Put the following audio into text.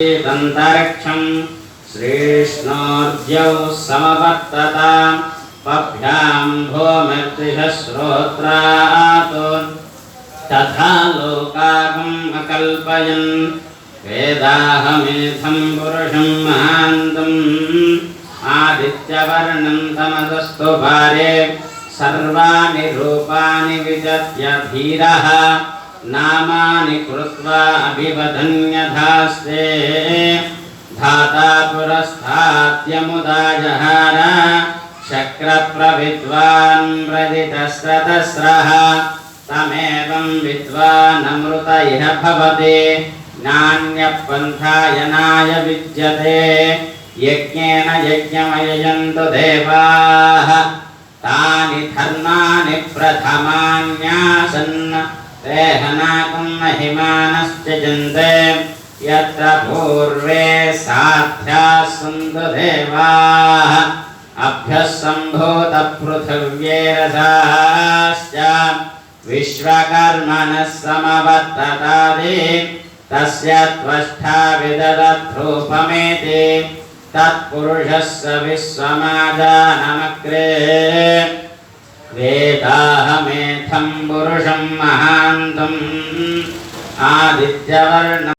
तन्तरिक्षं श्रीष्णोर्द्यौ समवर्तता पभ्यां भूमिर्दिशश्रोत्रात् तथा लोकागम् अकल्पयन् वेदाहमेधं पुरुषं महान्तम् आदित्यवर्णं तमसस्तु भारे सर्वाणि रूपाणि विजत्य धीरः नामानि कृत्वा अभिवदन्यधास्ते धाता पुरस्ताद्यमुदा जहार शक्रप्रविद्वान् व्रजितस्ततस्रः तमेवं विद्वानमृत इह भवति नान्यपन्थायनाय विद्यते यज्ञेन यज्ञमयजन्तु देवाः तानि धर्माणि प्रथमान्यासन् ते हनाकं महिमानश्चजन्ते यत्र पूर्वे साध्याः सन्तु देवाः अभ्यः सम्भूतपृथिव्यैरसाश्च विश्वकर्मणः समवर्ततादि तस्य त्वष्टा विदधद्रूपमेति तत्पुरुषस्य विश्वमाजानमग्रे वेदाहमेधं पुरुषं महान्तम् आदित्यवर्णम्